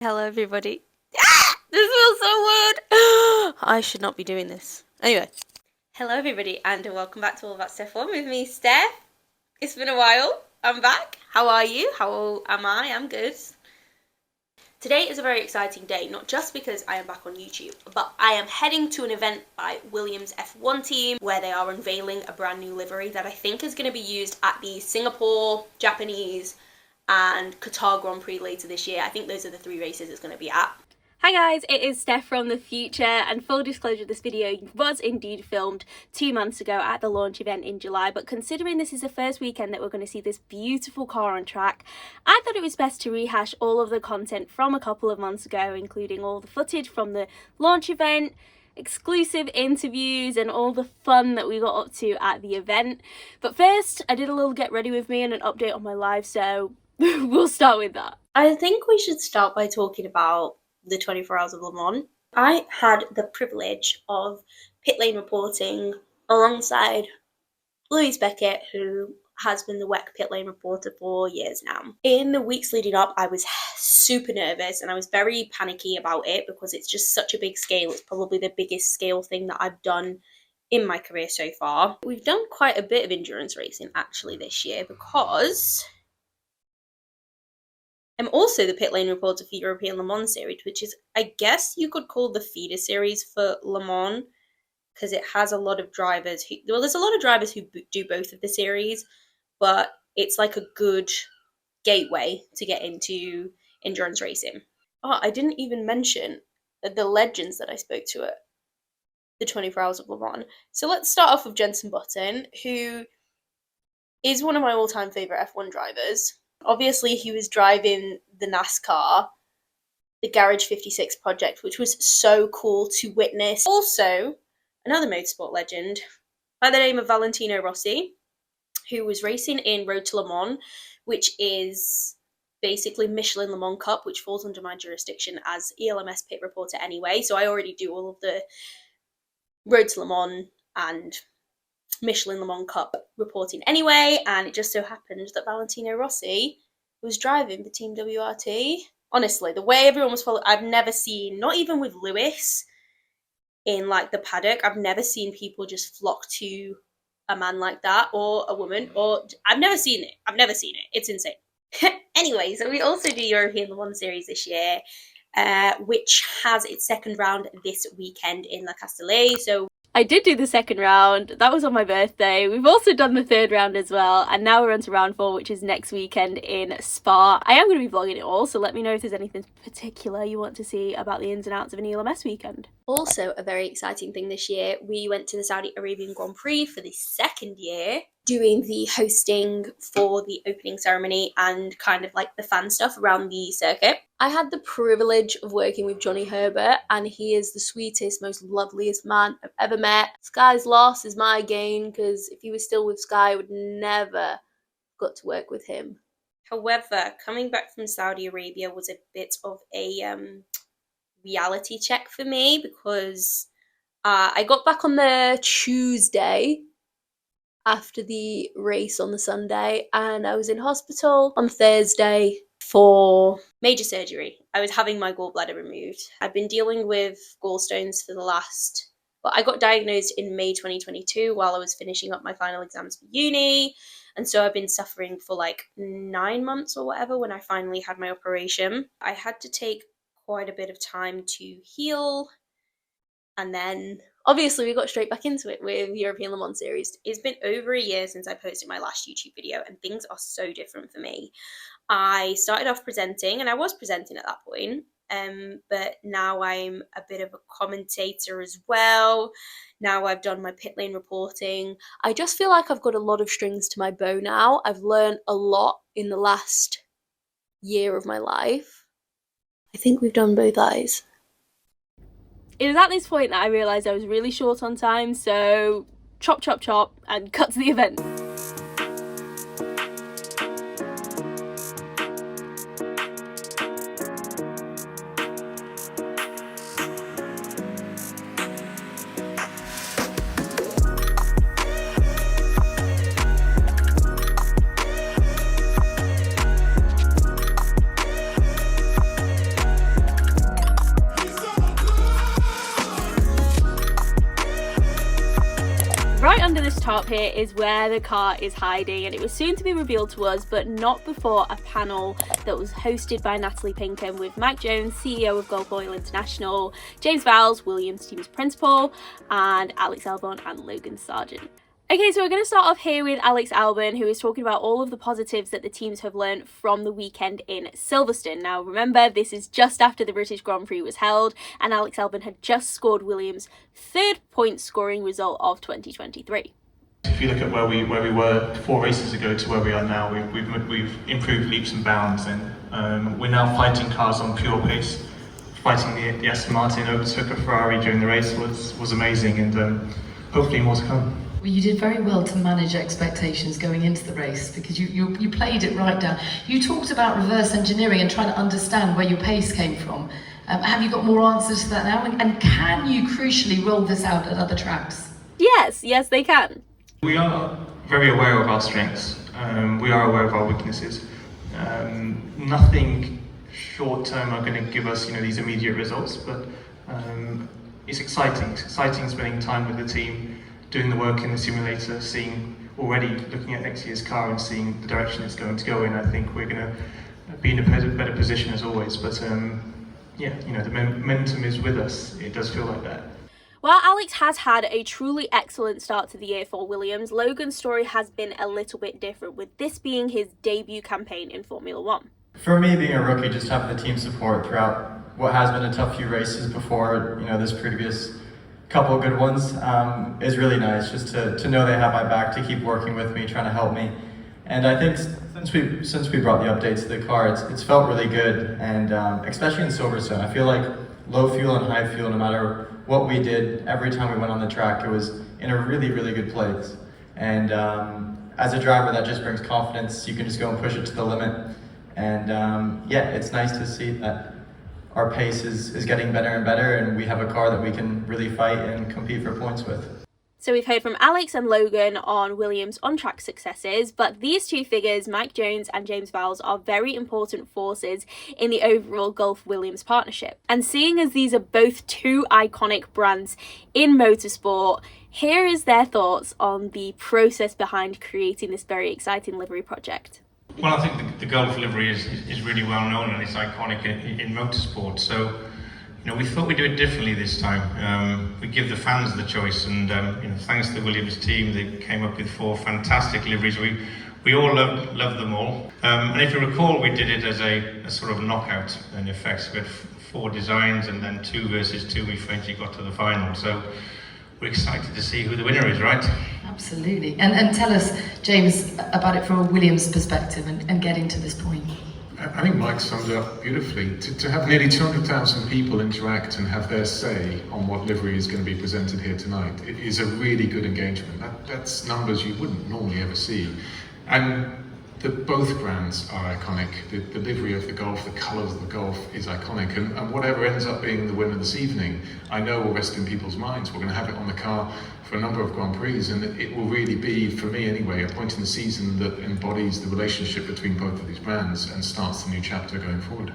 Hello everybody. This feels so weird. I should not be doing this. Anyway. Hello everybody and welcome back to All About Steph 1 with me, Steph. It's been a while. I'm back. How are you? How am I? I'm good. Today is a very exciting day, not just because I am back on YouTube, but I am heading to an event by Williams F1 team where they are unveiling a brand new livery that I think is going to be used at the Singapore, Japanese, and Qatar Grand Prix later this year. I think those are the three races it's going to be at. Hi guys, it is Steph from the future, and full disclosure, this video was indeed filmed 2 months ago at the launch event in July, but considering this is the first weekend that we're going to see this beautiful car on track, I thought it was best to rehash all of the content from a couple of months ago, including all the footage from the launch event, exclusive interviews and all the fun that we got up to at the event. But first, I did a little get ready with me and an update on my life, so we'll start with that. I think we should start by talking about the 24 Hours of Le Mans. I had the privilege of pit lane reporting alongside Louise Beckett, who has been the WEC pit lane reporter for years now. In the weeks leading up, I was super nervous and I was very panicky about it because it's just such a big scale. It's probably the biggest scale thing that I've done in my career so far. We've done quite a bit of endurance racing actually this year because I'm also the pit lane reporter for European Le Mans Series, which is, I guess you could call the feeder series for Le Mans, because it has a lot of drivers who, well, there's a lot of drivers who do both of the series, but it's like a good gateway to get into endurance racing. Oh, I didn't even mention the legends that I spoke to at the 24 Hours of Le Mans. So let's start off with Jenson Button, who is one of my all-time favourite F1 drivers. Obviously, he was driving the NASCAR, the Garage 56 project, which was so cool to witness. Also, another motorsport legend by the name of Valentino Rossi, who was racing in Road to Le Mans, which is basically Michelin Le Mans Cup, which falls under my jurisdiction as ELMS pit reporter anyway. So I already do all of the Road to Le Mans and Michelin Le Mans Cup reporting anyway, and it just so happened that Valentino Rossi was driving for Team WRT. Honestly, the way everyone was following, I've never seen, not even with Lewis in like the paddock, I've never seen people just flock to a man like that, or a woman, or I've never seen it. It's insane. Anyway, so we also do European Le Mans Series this year, which has its second round this weekend in La Castellet. So I did do the second round. That was on my birthday. We've also done the third round as well. And now we're on to round 4, which is next weekend in Spa. I am going to be vlogging it all, so let me know if there's anything particular you want to see about the ins and outs of an ELMS weekend. Also, a very exciting thing this year, we went to the Saudi Arabian Grand Prix for the second year, doing the hosting for the opening ceremony and kind of like the fan stuff around the circuit. I had the privilege of working with Johnny Herbert, and he is the sweetest, most loveliest man I've ever met. Sky's loss is my gain, because if he was still with Sky, I would never got to work with him. However, coming back from Saudi Arabia was a bit of a reality check for me, because I got back on the Tuesday after the race on the Sunday, and I was in hospital on Thursday for major surgery. I was having my gallbladder removed. I've been dealing with gallstones for I got diagnosed in May 2022 while I was finishing up my final exams for uni, and so I've been suffering for like 9 months or whatever when I finally had my operation. I had to take quite a bit of time to heal, and then obviously we got straight back into it with European Le Mans Series. It's been over a year since I posted my last YouTube video, and things are so different for me. I started off presenting, and I was presenting at that point, but now I'm a bit of a commentator as well. Now I've done my pit lane reporting. I just feel like I've got a lot of strings to my bow now. I've learned a lot in the last year of my life. I think we've done both eyes. It was at this point that I realised I was really short on time, so chop, chop, chop, and cut to the event. under this top here is where the car is hiding, and it was soon to be revealed to us, but not before a panel that was hosted by Natalie Pinkham with Mike Jones, CEO of Gulf Oil International, James Vowles, Williams team's principal, and Alex Albon and Logan Sargent. Okay, so we're going to start off here with Alex Albon, who is talking about all of the positives that the teams have learned from the weekend in Silverstone. Now, remember, this is just after the British Grand Prix was held, and Alex Albon had just scored Williams' third point scoring result of 2023. If you look at where we were 4 races ago to where we are now, we've improved leaps and bounds, and we're now fighting cars on pure pace. Fighting the Aston Martin overtook a Ferrari during the race was amazing, and hopefully more to come. Well, you did very well to manage expectations going into the race because you played it right down. You talked about reverse engineering and trying to understand where your pace came from. Have you got more answers to that now? And can you crucially roll this out at other tracks? Yes, they can. We are very aware of our strengths. We are aware of our weaknesses. Nothing short term are going to give us, these immediate results, but it's exciting. It's exciting spending time with the team, doing the work in the simulator, looking at next year's car and seeing the direction it's going to go in. I think we're going to be in a better position as always, but the momentum is with us. It does feel like that. While Alex has had a truly excellent start to the year for Williams, Logan's story has been a little bit different, with this being his debut campaign in Formula One. For me, being a rookie, just having the team support throughout what has been a tough few races before, this previous couple of good ones, is really nice, just to know they have my back, to keep working with me, trying to help me. And I think since we brought the updates to the car, it's felt really good, and especially in Silverstone, I feel like low fuel and high fuel, no matter what we did, every time we went on the track, it was in a really, really good place. And as a driver, that just brings confidence. You can just go and push it to the limit. And it's nice to see that our pace is getting better and better, and we have a car that we can really fight and compete for points with. So we've heard from Alex and Logan on Williams' on-track successes, but these two figures, Mike Jones and James Vowles, are very important forces in the overall Gulf-Williams partnership. And seeing as these are both two iconic brands in motorsport, here is their thoughts on the process behind creating this very exciting livery project. Well, I think the Gulf livery is really well known and it's iconic in motorsport. So, we thought we'd do it differently this time. We give the fans the choice, and thanks to the Williams team, they came up with 4 fantastic liveries. We all love them all. And if you recall, we did it as a sort of knockout in effect. So we had 4 designs, and then 2 versus 2 we eventually got to the final. So we're excited to see who the winner is, right? Absolutely. And tell us, James, about it from a Williams perspective and getting to this point. I think Mike summed it up beautifully. To have nearly 200,000 people interact and have their say on what livery is going to be presented here tonight, it is a really good engagement. That's numbers you wouldn't normally ever see. And both brands are iconic. The livery of the Gulf, the colours of the Gulf is iconic. And whatever ends up being the winner this evening, I know will rest in people's minds. We're going to have it on the car for a number of Grand Prix, and it will really be, for me anyway, a point in the season that embodies the relationship between both of these brands and starts the new chapter going forward.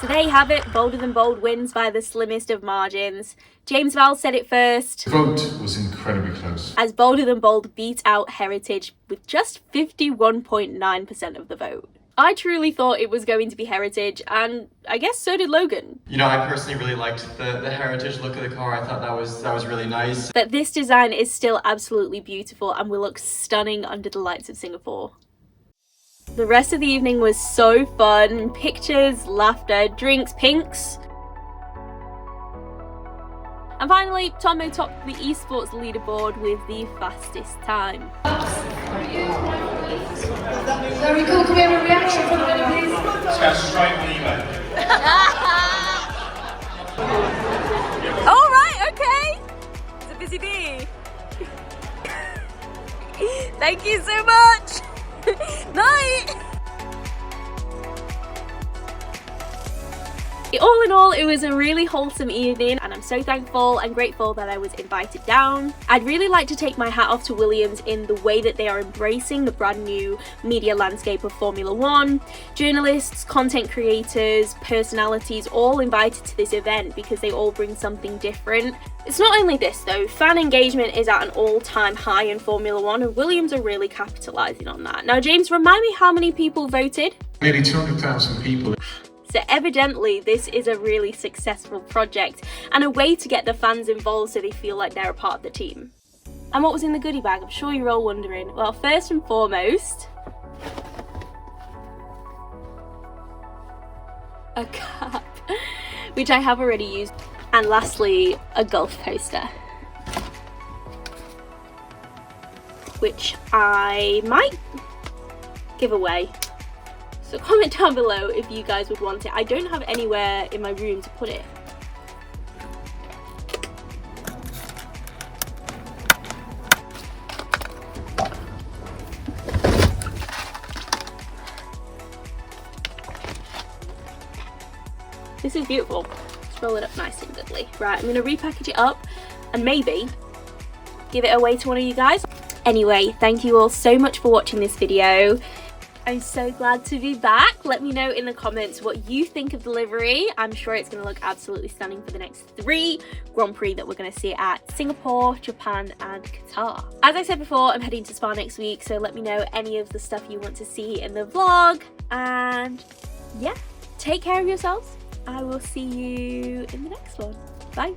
There you have it, Bolder Than Bold wins by the slimmest of margins. James Vowles said it first. The vote was incredibly close, as Bolder Than Bold beat out Heritage with just 51.9% of the vote. I truly thought it was going to be Heritage, and I guess so did Logan. I personally really liked the Heritage look of the car. I thought that was really nice. But this design is still absolutely beautiful and will look stunning under the lights of Singapore. The rest of the evening was so fun. Pictures, laughter, drinks, pinks. And finally, Tomo topped the esports leaderboard with the fastest time. Very cool. Can we have a reaction from the winner, please? Let's go straight with you, All right, okay. It's a busy bee. Thank you so much. Night. All in all, it was a really wholesome evening, and I'm so thankful and grateful that I was invited down. I'd really like to take my hat off to Williams in the way that they are embracing the brand new media landscape of Formula One. Journalists, content creators, personalities, all invited to this event because they all bring something different. It's not only this though, fan engagement is at an all-time high in Formula One, and Williams are really capitalising on that. Now James, remind me how many people voted? Nearly 200,000 people. So evidently this is a really successful project and a way to get the fans involved so they feel like they're a part of the team. And what was in the goodie bag? I'm sure you're all wondering. Well, first and foremost, a cap, which I have already used. And lastly, a golf poster, which I might give away. So comment down below if you guys would want it. I don't have anywhere in my room to put it. This is beautiful. Let's roll it up nice and goodly. Right, I'm gonna repackage it up and maybe give it away to one of you guys. Anyway, thank you all so much for watching this video. I'm so glad to be back. Let me know in the comments what you think of the livery. I'm sure it's going to look absolutely stunning for the next 3 Grand Prix that we're going to see at Singapore, Japan and Qatar. As I said before, I'm heading to Spa next week, so let me know any of the stuff you want to see in the vlog. And yeah, take care of yourselves. I will see you in the next one. Bye.